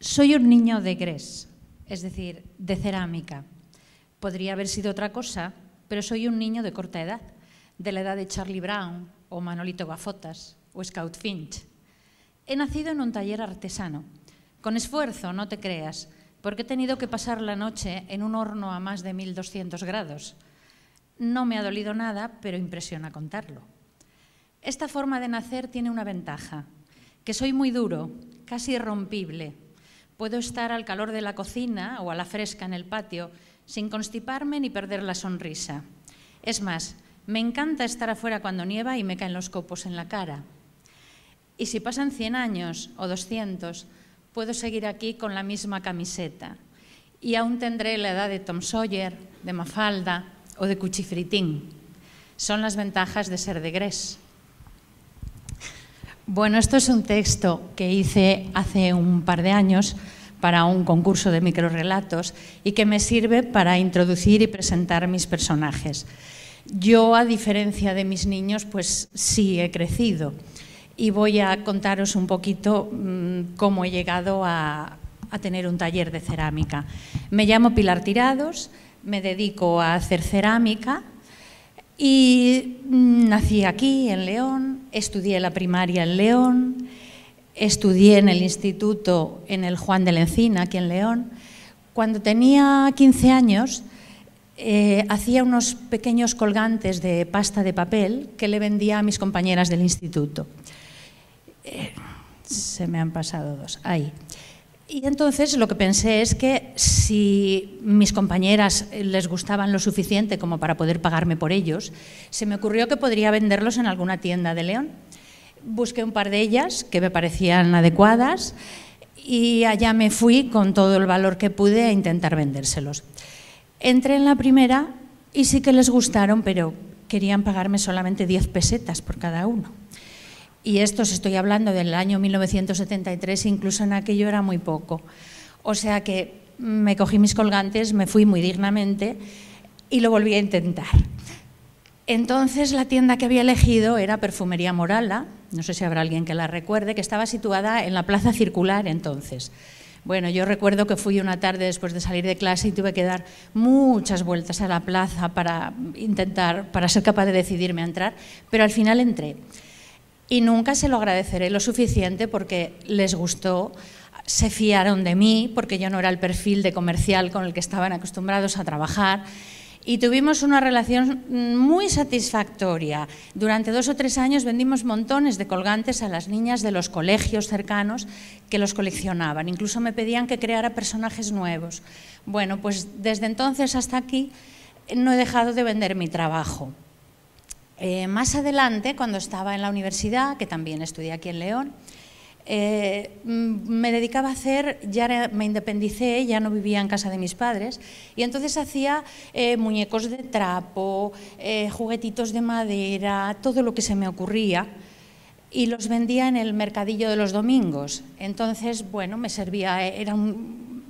Soy un niño de grés, es decir, de cerámica. Podría haber sido otra cosa, pero soy un niño de corta edad, de la edad de Charlie Brown o Manolito Gafotas o Scout Finch. He nacido en un taller artesano, con esfuerzo, no te creas, porque he tenido que pasar la noche en un horno a más de 1200 grados. No me ha dolido nada, pero impresiona contarlo. Esta forma de nacer tiene una ventaja, que soy muy duro, casi irrompible. Puedo estar al calor de la cocina o a la fresca en el patio sin constiparme ni perder la sonrisa. Es más, me encanta estar afuera cuando nieva y me caen los copos en la cara. Y si pasan 100 años o 200, puedo seguir aquí con la misma camiseta. Y aún tendré la edad de Tom Sawyer, de Mafalda o de Cuchifritín. Son las ventajas de ser de grés. Bueno, esto es un texto que hice hace un par de años para un concurso de microrrelatos y que me sirve para introducir y presentar mis personajes. Yo, a diferencia de mis niños, pues sí he crecido y voy a contaros un poquito cómo he llegado a tener un taller de cerámica. Me llamo Pilar Tirados, me dedico a hacer cerámica y nací aquí, en León, estudié la primaria en León, estudié en el instituto en el Juan de la Encina, aquí en León. Cuando tenía 15 años, hacía unos pequeños colgantes de pasta de papel que le vendía a mis compañeras del instituto. Se me han pasado dos, ahí. Y entonces lo que pensé es que si mis compañeras les gustaban lo suficiente como para poder pagarme por ellos, se me ocurrió que podría venderlos en alguna tienda de León. Busqué un par de ellas que me parecían adecuadas y allá me fui con todo el valor que pude a intentar vendérselos. Entré en la primera y sí que les gustaron, pero querían pagarme solamente 10 pesetas por cada uno. Y esto os estoy hablando del año 1973, incluso en aquello era muy poco. O sea que me cogí mis colgantes, me fui muy dignamente y lo volví a intentar. Entonces la tienda que había elegido era Perfumería Morala, no sé si habrá alguien que la recuerde, que estaba situada en la Plaza Circular entonces. Bueno, yo recuerdo que fui una tarde después de salir de clase y tuve que dar muchas vueltas a la plaza para ser capaz de decidirme a entrar, pero al final entré. Y nunca se lo agradeceré lo suficiente porque les gustó, se fiaron de mí, porque yo no era el perfil de comercial con el que estaban acostumbrados a trabajar. Y tuvimos una relación muy satisfactoria. Durante 2 o 3 años vendimos montones de colgantes a las niñas de los colegios cercanos que los coleccionaban. Incluso me pedían que creara personajes nuevos. Bueno, pues desde entonces hasta aquí no he dejado de vender mi trabajo. Más adelante, cuando estaba en la universidad, que también estudié aquí en León, me dedicaba a hacer, me independicé, ya no vivía en casa de mis padres, y entonces hacía muñecos de trapo, juguetitos de madera, todo lo que se me ocurría, y los vendía en el mercadillo de los domingos. Entonces, bueno, me servía, era un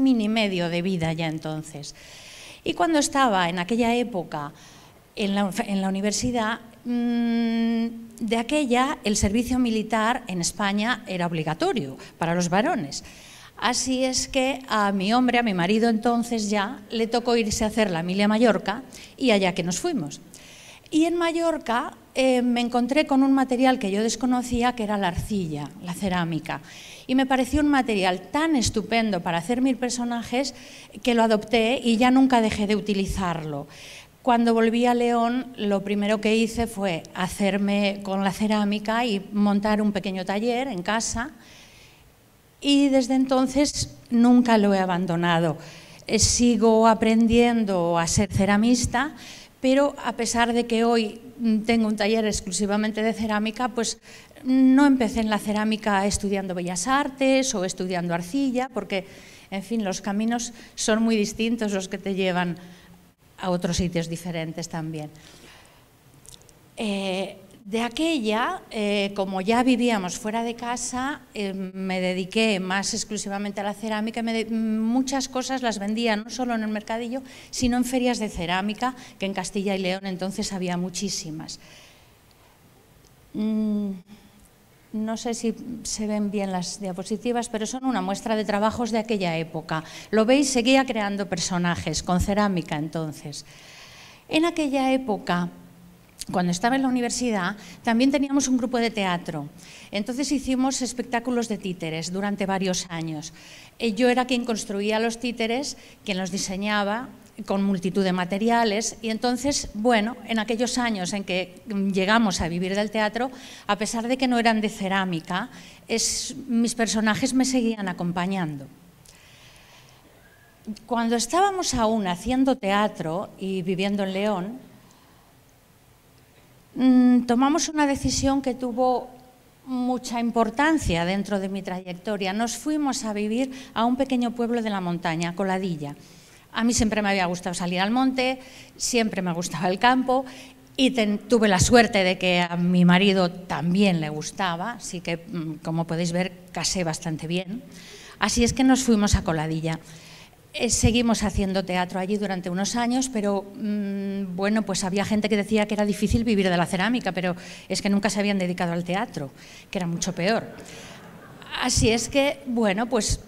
mini medio de vida ya entonces. Y cuando estaba en aquella época en la universidad, de aquella, el servicio militar en España era obligatorio para los varones. Así es que a mi hombre, a mi marido entonces ya, le tocó irse a hacer la mili a Mallorca y allá que nos fuimos. Y en Mallorca me encontré con un material que yo desconocía, que era la arcilla, la cerámica. Y me pareció un material tan estupendo para hacer mis personajes que lo adopté y ya nunca dejé de utilizarlo. Cuando volví a León, lo primero que hice fue hacerme con la cerámica y montar un pequeño taller en casa, y desde entonces nunca lo he abandonado. Sigo aprendiendo a ser ceramista, pero a pesar de que hoy tengo un taller exclusivamente de cerámica, pues no empecé en la cerámica estudiando Bellas Artes o estudiando arcilla, porque, en fin, los caminos son muy distintos los que te llevan a otros sitios diferentes también. De aquella, como ya vivíamos fuera de casa, me dediqué más exclusivamente a la cerámica. Muchas cosas las vendía no solo en el mercadillo, sino en ferias de cerámica, que en Castilla y León entonces había muchísimas. No sé si se ven bien las diapositivas, pero son una muestra de trabajos de aquella época. Lo veis, seguía creando personajes con cerámica entonces. En aquella época, cuando estaba en la universidad, también teníamos un grupo de teatro. Entonces hicimos espectáculos de títeres durante varios años. Yo era quien construía los títeres, quien los diseñaba, con multitud de materiales, y entonces, bueno, en aquellos años en que llegamos a vivir del teatro, a pesar de que no eran de cerámica, mis personajes me seguían acompañando. Cuando estábamos aún haciendo teatro y viviendo en León, tomamos una decisión que tuvo mucha importancia dentro de mi trayectoria. Nos fuimos a vivir a un pequeño pueblo de la montaña, Coladilla. A mí siempre me había gustado salir al monte, siempre me gustaba el campo y tuve la suerte de que a mi marido también le gustaba, así que, como podéis ver, casé bastante bien. Así es que nos fuimos a Coladilla. Seguimos haciendo teatro allí durante unos años, pero bueno, pues había gente que decía que era difícil vivir de la cerámica, pero es que nunca se habían dedicado al teatro, que era mucho peor. Así es que, bueno, pues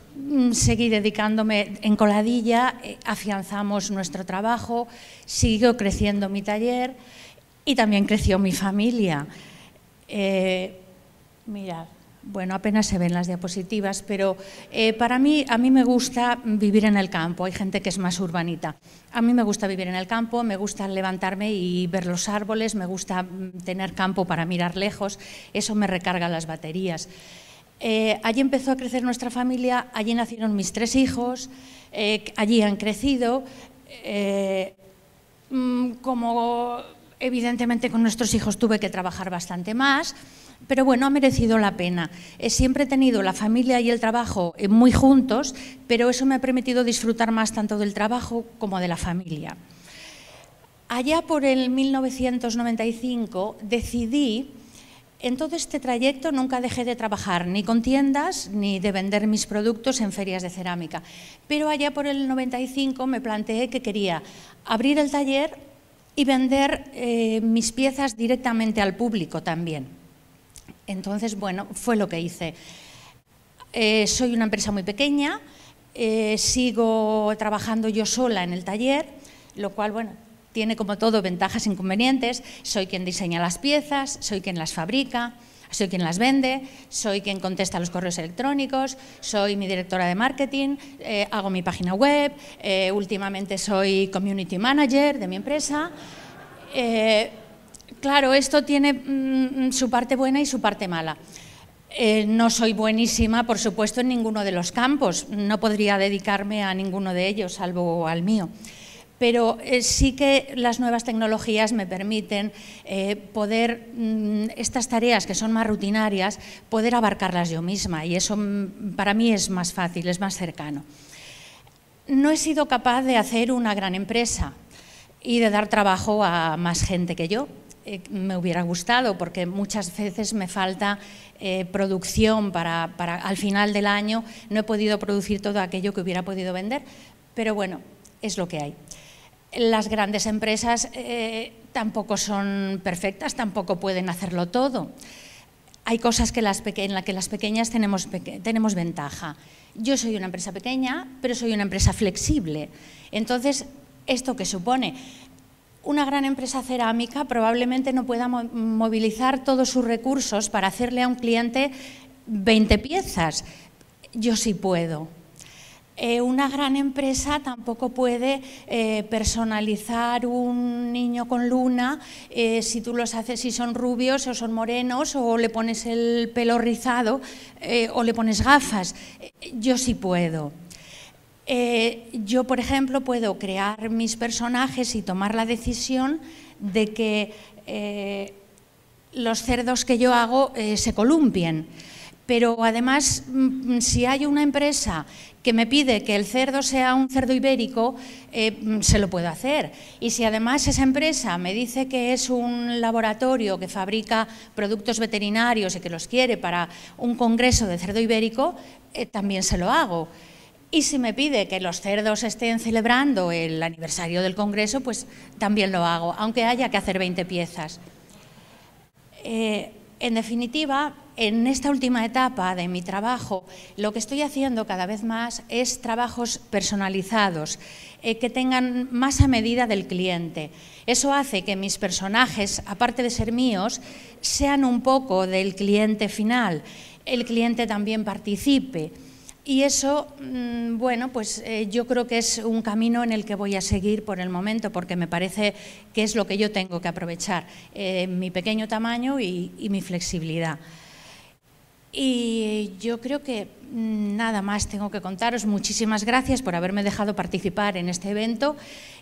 seguí dedicándome en Coladilla, afianzamos nuestro trabajo, siguió creciendo mi taller y también creció mi familia. Mirad, bueno, apenas se ven las diapositivas, pero a mí me gusta vivir en el campo. Hay gente que es más urbanita. A mí me gusta vivir en el campo, me gusta levantarme y ver los árboles, me gusta tener campo para mirar lejos, eso me recarga las baterías. Allí empezó a crecer nuestra familia, allí nacieron mis 3 hijos, allí han crecido. Como evidentemente con nuestros hijos tuve que trabajar bastante más, pero bueno, ha merecido la pena. Siempre he tenido la familia y el trabajo muy juntos, pero eso me ha permitido disfrutar más tanto del trabajo como de la familia. Allá por el 1995 decidí. En todo este trayecto nunca dejé de trabajar ni con tiendas ni de vender mis productos en ferias de cerámica. Pero allá por el 95 me planteé que quería abrir el taller y vender mis piezas directamente al público también. Entonces, bueno, fue lo que hice. Soy una empresa muy pequeña, sigo trabajando yo sola en el taller, lo cual, bueno, tiene como todo ventajas e inconvenientes. Soy quien diseña las piezas, soy quien las fabrica, soy quien las vende, soy quien contesta los correos electrónicos, soy mi directora de marketing, hago mi página web, últimamente soy community manager de mi empresa. Claro, esto tiene su parte buena y su parte mala. No soy buenísima, por supuesto, en ninguno de los campos, no podría dedicarme a ninguno de ellos, salvo al mío. Pero sí que las nuevas tecnologías me permiten poder, estas tareas que son más rutinarias, poder abarcarlas yo misma, y eso para mí es más fácil, es más cercano. No he sido capaz de hacer una gran empresa y de dar trabajo a más gente que yo. Me hubiera gustado, porque muchas veces me falta producción para al final del año. No he podido producir todo aquello que hubiera podido vender, pero bueno, es lo que hay. Las grandes empresas tampoco son perfectas, tampoco pueden hacerlo todo. Hay cosas en las que las pequeñas tenemos ventaja. Yo soy una empresa pequeña, pero soy una empresa flexible. Entonces, ¿esto qué supone? Una gran empresa cerámica probablemente no pueda movilizar todos sus recursos para hacerle a un cliente 20 piezas. Yo sí puedo. Una gran empresa tampoco puede personalizar un niño con luna si tú los haces, si son rubios o son morenos, o le pones el pelo rizado o le pones gafas. Yo sí puedo. Yo, por ejemplo, puedo crear mis personajes y tomar la decisión de que los cerdos que yo hago se columpien. Pero además, si hay una empresa que me pide que el cerdo sea un cerdo ibérico, se lo puedo hacer. Y si además esa empresa me dice que es un laboratorio que fabrica productos veterinarios y que los quiere para un congreso de cerdo ibérico, también se lo hago. Y si me pide que los cerdos estén celebrando el aniversario del congreso, pues también lo hago, aunque haya que hacer 20 piezas. En definitiva, en esta última etapa de mi trabajo, lo que estoy haciendo cada vez más es trabajos personalizados, que tengan más a medida del cliente. Eso hace que mis personajes, aparte de ser míos, sean un poco del cliente final. El cliente también participe. Y eso, bueno, pues yo creo que es un camino en el que voy a seguir por el momento, porque me parece que es lo que yo tengo que aprovechar, mi pequeño tamaño y mi flexibilidad. Y yo creo que nada más tengo que contaros. Muchísimas gracias por haberme dejado participar en este evento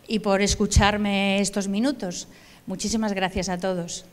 y por escucharme estos minutos. Muchísimas gracias a todos.